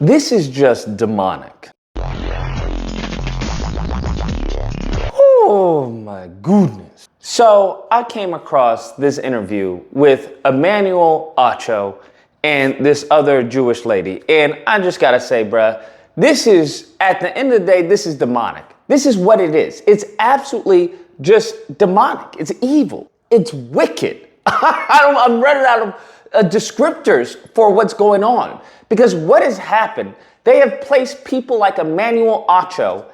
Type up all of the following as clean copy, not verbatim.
This is just demonic. Oh my goodness. So I came across this interview with Emmanuel Acho and this other Jewish lady. And I just gotta say, bruh, this is, at the end of the day, this is demonic. This is what it is. It's absolutely just demonic. It's evil. It's wicked. I'm running out of descriptors for what's going on. Because what has happened, they have placed people like Emmanuel Acho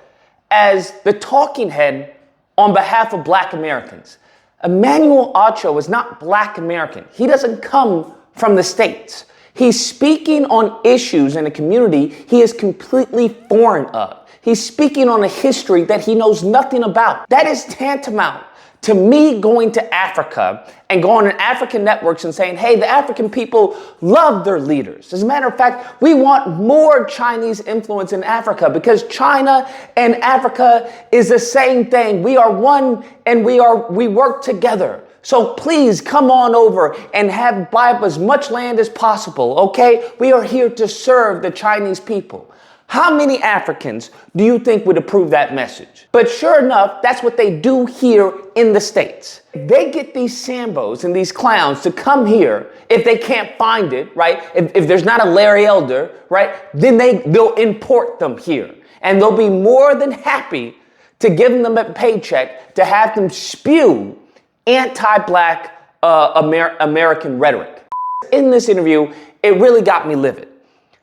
as the talking head on behalf of Black Americans. Emmanuel Acho is not Black American. He doesn't come from the States. He's speaking on issues in a community he is completely foreign of. He's speaking on a history that he knows nothing about. That is tantamount to me going to Africa and going on African networks and saying, hey, the African people love their leaders. As a matter of fact, we want more Chinese influence in Africa because China and Africa is the same thing. We are one and we work together. So please come on over and buy up as much land as possible, okay? We are here to serve the Chinese people. How many Africans do you think would approve that message? But sure enough, that's what they do here in the States. They get these Sambos and these clowns to come here if they can't find it, right? If there's not a Larry Elder, right? Then they'll import them here. And they'll be more than happy to give them a paycheck to have them spew anti-Black American rhetoric. In this interview, it really got me livid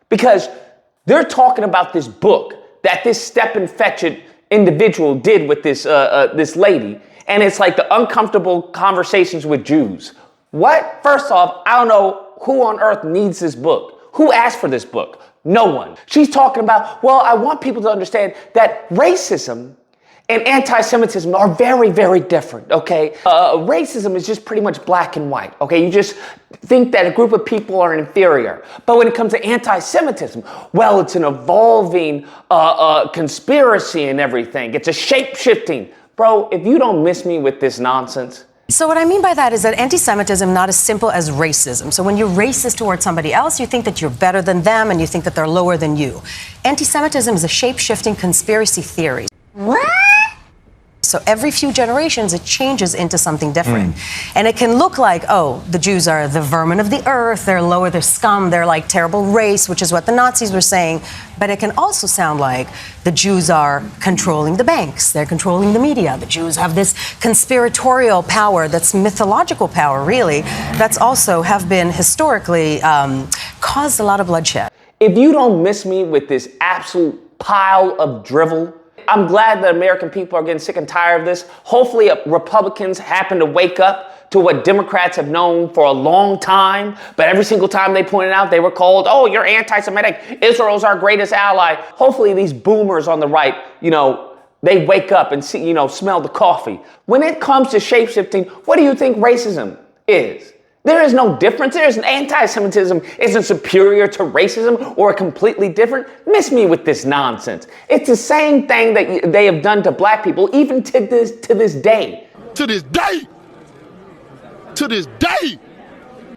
because they're talking about this book that this step-and-fetch-it individual did with this lady, and it's like the uncomfortable conversations with Jews. What? First off, I don't know who on earth needs this book. Who asked for this book? No one. She's talking about, well, I want people to understand that racism and anti-Semitism are very, very different, okay? Racism is just pretty much black and white, okay? You just think that a group of people are inferior. But when it comes to anti-Semitism, well, it's an evolving conspiracy and everything. It's a shape-shifting. Bro, if you don't miss me with this nonsense. So what I mean by that is that anti-Semitism not as simple as racism. So when you're racist towards somebody else, you think that you're better than them and you think that they're lower than you. Anti-Semitism is a shape-shifting conspiracy theory. What? So every few generations, it changes into something different. And it can look like, oh, the Jews are the vermin of the earth, they're lower, they're scum, they're like terrible race, which is what the Nazis were saying. But it can also sound like the Jews are controlling the banks, they're controlling the media. The Jews have this conspiratorial power that's mythological power, really, that's also have been historically caused a lot of bloodshed. If you don't miss me with this absolute pile of drivel, I'm glad that American people are getting sick and tired of this. Hopefully Republicans happen to wake up to what Democrats have known for a long time. But every single time they pointed out, they were called, oh, you're anti-Semitic. Israel's our greatest ally. Hopefully these boomers on the right, they wake up and see, smell the coffee. When it comes to shape-shifting, what do you think racism is? There is no difference. There's an anti-Semitism isn't superior to racism or completely different. Miss me with this nonsense. It's the same thing that they have done to black people, even to this day. To this day. To this day.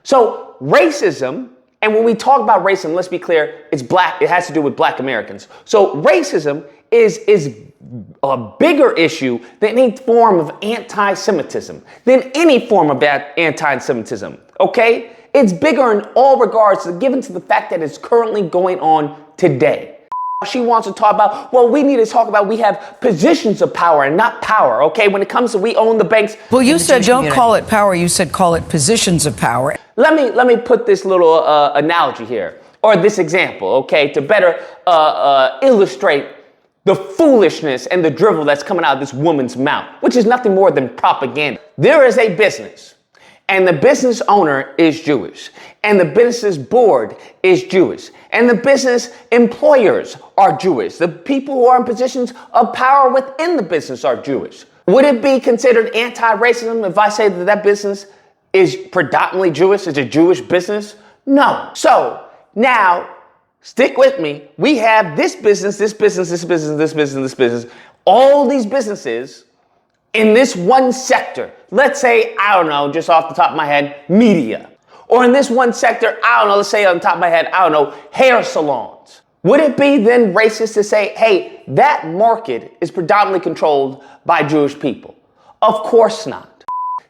So racism, and when we talk about racism, let's be clear, it's black. It has to do with Black Americans. So racism is a bigger issue than any form of anti-Semitism, than any form of anti-Semitism, okay? It's bigger in all regards, given to the fact that it's currently going on today. She wants to talk about, well, we need to talk about we have positions of power and not power, okay? When it comes to we own the banks. Well, you said don't call it power, you said call it positions of power. Let me put this little analogy here, or this example, okay, to better illustrate the foolishness and the drivel that's coming out of this woman's mouth, which is nothing more than propaganda. There is a business, and the business owner is Jewish, and the business board is Jewish, and the business employers are Jewish. The people who are in positions of power within the business are Jewish. Would it be considered anti-racism if I say that that business is predominantly Jewish, it's a Jewish business? No. So now, stick with me. We have this business, this business, this business, this business, this business, all these businesses in this one sector. Let's say, I don't know, just off the top of my head, media. Or in this one sector, I don't know, let's say on the top of my head, I don't know, hair salons. Would it be then racist to say, hey, that market is predominantly controlled by Jewish people? Of course not.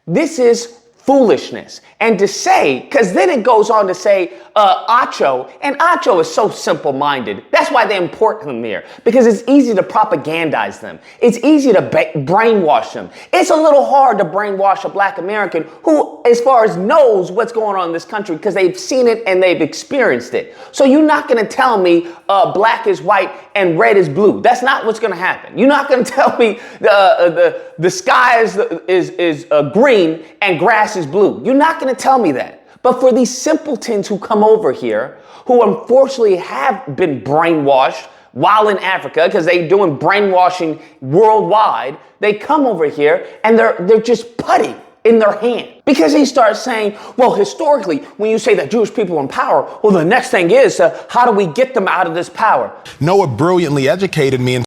This is foolishness. And to say, because then it goes on to say Acho, and Acho is so simple-minded. That's why they import him here, because it's easy to propagandize them. It's easy to brainwash them. It's a little hard to brainwash a black American who, as far as knows what's going on in this country, because they've seen it and they've experienced it. So you're not going to tell me black is white and red is blue. That's not what's going to happen. You're not going to tell me the sky is green and grass is blue. You're not going to tell me that. But for these simpletons who come over here, who unfortunately have been brainwashed while in Africa, because they're doing brainwashing worldwide, they come over here and they're just putty in their hand. Because he starts saying, well, historically, when you say that Jewish people are in power, well, the next thing is, how do we get them out of this power? Noah brilliantly educated me.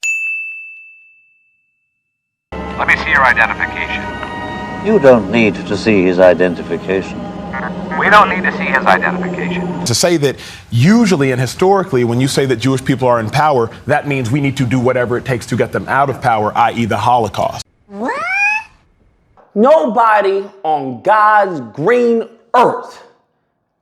Let me see your identification. You don't need to see his identification. We don't need to see his identification. To say that usually and historically, when you say that Jewish people are in power, that means we need to do whatever it takes to get them out of power, i.e. the Holocaust. What? Nobody on God's green earth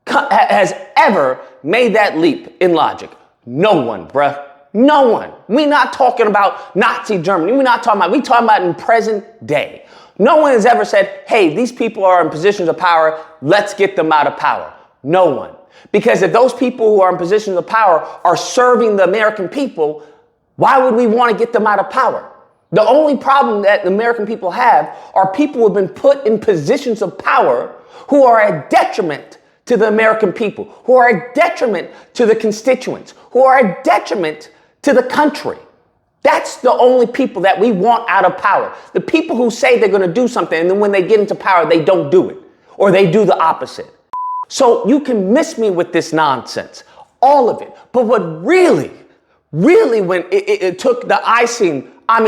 has ever made that leap in logic. No one, bruh. No one. We're not talking about Nazi Germany. We're talking about in present day. No one has ever said, hey, these people are in positions of power, let's get them out of power. No one. Because if those people who are in positions of power are serving the American people, why would we want to get them out of power? The only problem that the American people have are people who have been put in positions of power who are a detriment to the American people, who are a detriment to the constituents, who are a detriment to the country. That's the only people that we want out of power. The people who say they're going to do something and then when they get into power, they don't do it, or they do the opposite. So you can miss me with this nonsense, all of it. But what really, when it took the icing on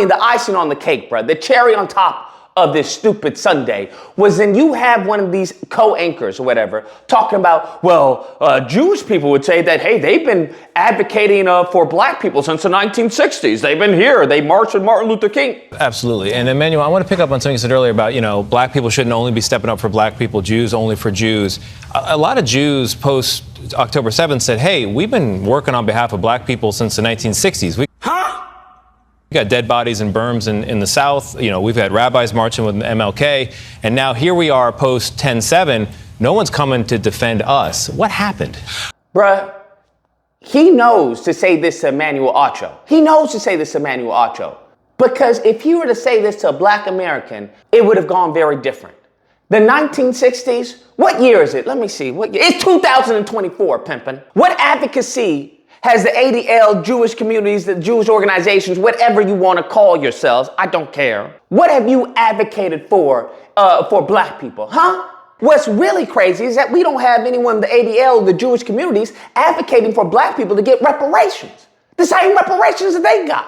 the cake, bro, the cherry on top of this stupid Sunday was then you have one of these co-anchors or whatever talking about, well, Jewish people would say that, hey, they've been advocating for black people since the 1960s. They've been here. They marched with Martin Luther King. Absolutely. And Emmanuel, I want to pick up on something you said earlier about, black people shouldn't only be stepping up for black people, Jews only for Jews. A lot of Jews post October 7th said, hey, we've been working on behalf of black people since the 1960s. We got dead bodies in berms in the South. We've had rabbis marching with MLK. And now here we are post 10/7. No one's coming to defend us. What happened? Bruh, he knows to say this to Emmanuel Acho. He knows to say this to Emmanuel Acho. Because if he were to say this to a black American, it would have gone very different. The 1960s, what year is it? Let me see. What year? It's 2024, pimpin'. What advocacy has the ADL, Jewish communities, the Jewish organizations, whatever you want to call yourselves, I don't care. What have you advocated for black people, huh? What's really crazy is that we don't have anyone in the ADL, the Jewish communities, advocating for black people to get reparations. The same reparations that they got.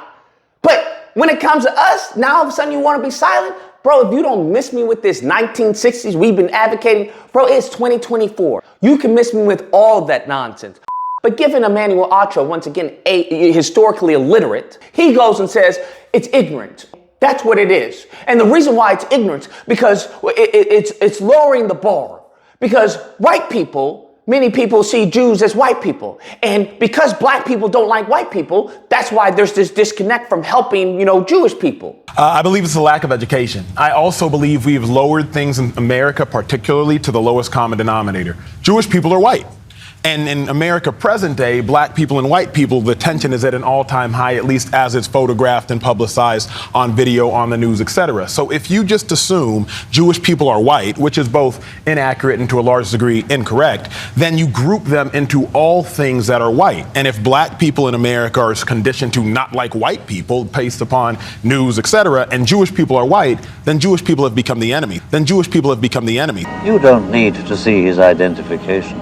But when it comes to us, now all of a sudden you want to be silent? Bro, if you don't miss me with this 1960s we've been advocating, bro, it's 2024. You can miss me with all of that nonsense. But given Emmanuel Acho, once again, historically illiterate, he goes and says it's ignorant. That's what it is. And the reason why it's ignorance, because it's lowering the bar. Because white people, many people see Jews as white people. And because black people don't like white people, that's why there's this disconnect from helping, Jewish people. I believe it's a lack of education. I also believe we've lowered things in America, particularly to the lowest common denominator. Jewish people are white. And in America present day, black people and white people, the tension is at an all-time high, at least as it's photographed and publicized on video, on the news, etc. So if you just assume Jewish people are white, which is both inaccurate and to a large degree incorrect, then you group them into all things that are white. And if black people in America are conditioned to not like white people based upon news, etc., and Jewish people are white, then Jewish people have become the enemy. You don't need to see his identification.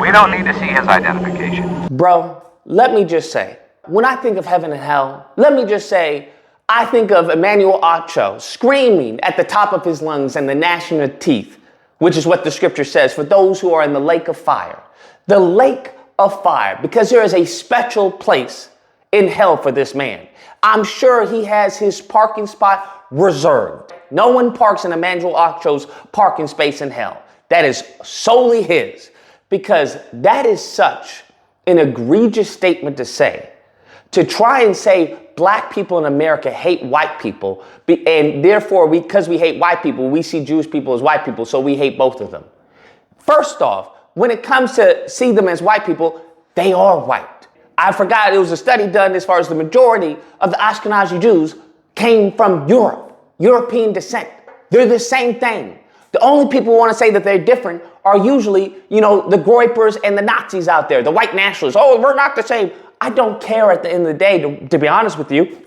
We don't need to see his identification. Bro, let me just say, when I think of heaven and hell, I think of Emmanuel Acho screaming at the top of his lungs and the gnashing of teeth, which is what the scripture says, for those who are in the lake of fire. The lake of fire because there is a special place in hell for this man. I'm sure he has his parking spot reserved. No one parks in Emmanuel Acho's parking space in hell. That is solely his, because that is such an egregious statement to say. To try and say black people in America hate white people, and therefore, because we hate white people, we see Jewish people as white people, so we hate both of them. First off, when it comes to see them as white people, they are white. I forgot, it was a study done as far as the majority of the Ashkenazi Jews came from Europe, European descent. They're the same thing. The only people who want to say that they're different are usually, the Groypers and the Nazis out there, the white nationalists. Oh, we're not the same. I don't care at the end of the day, to be honest with you.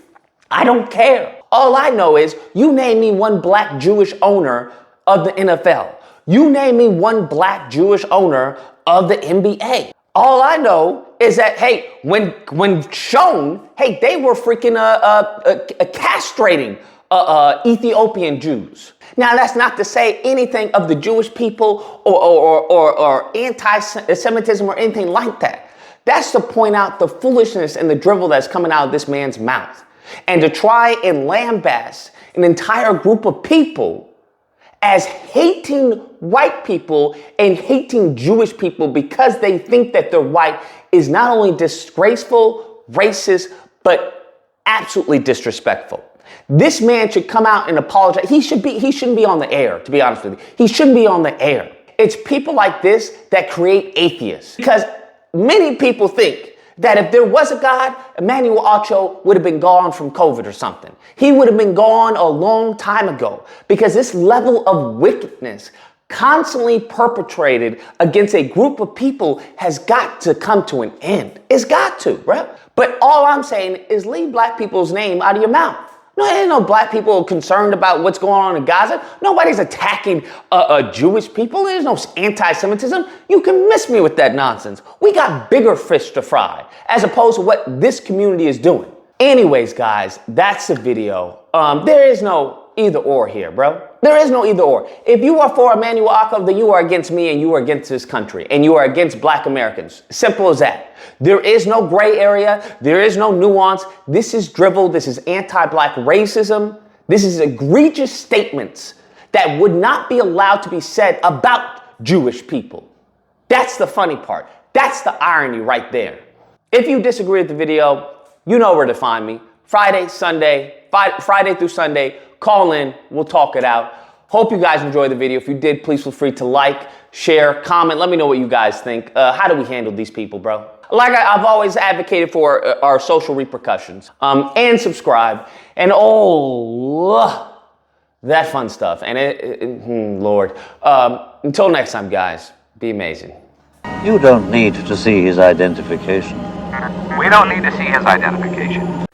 I don't care. All I know is you name me one black Jewish owner of the NFL. You name me one black Jewish owner of the NBA. All I know is that, hey, when shown, hey, they were freaking castrating Ethiopian Jews. Now, that's not to say anything of the Jewish people or anti-Semitism or anything like that. That's to point out the foolishness and the drivel that's coming out of this man's mouth. And to try and lambaste an entire group of people as hating white people and hating Jewish people because they think that they're white is not only disgraceful, racist, but absolutely disrespectful. This man should come out and apologize. He shouldn't be on the air, to be honest with you. He shouldn't be on the air. It's people like this that create atheists. Because many people think that if there was a God, Emmanuel Acho would have been gone from COVID or something. He would have been gone a long time ago, because this level of wickedness constantly perpetrated against a group of people has got to come to an end. It's got to, bro. But all I'm saying is leave black people's name out of your mouth. No, there ain't no black people concerned about what's going on in Gaza. Nobody's attacking Jewish people. There's no anti-Semitism. You can miss me with that nonsense. We got bigger fish to fry, as opposed to what this community is doing. Anyways, guys, that's the video. There is no either or here, bro. There is no either or. If you are for Emmanuel Acho, then you are against me and you are against this country and you are against black Americans. Simple as that. There is no gray area. There is no nuance. This is drivel. This is anti-black racism. This is egregious statements that would not be allowed to be said about Jewish people. That's the funny part. That's the irony right there. If you disagree with the video, you know where to find me. Friday through Sunday, call in. We'll talk it out. Hope you guys enjoyed the video. If you did, please feel free to like, share, comment. Let me know what you guys think. How do we handle these people, bro? Like I've always advocated for our social repercussions. And subscribe. And that fun stuff. And Lord. Until next time, guys, be amazing. You don't need to see his identification. We don't need to see his identification.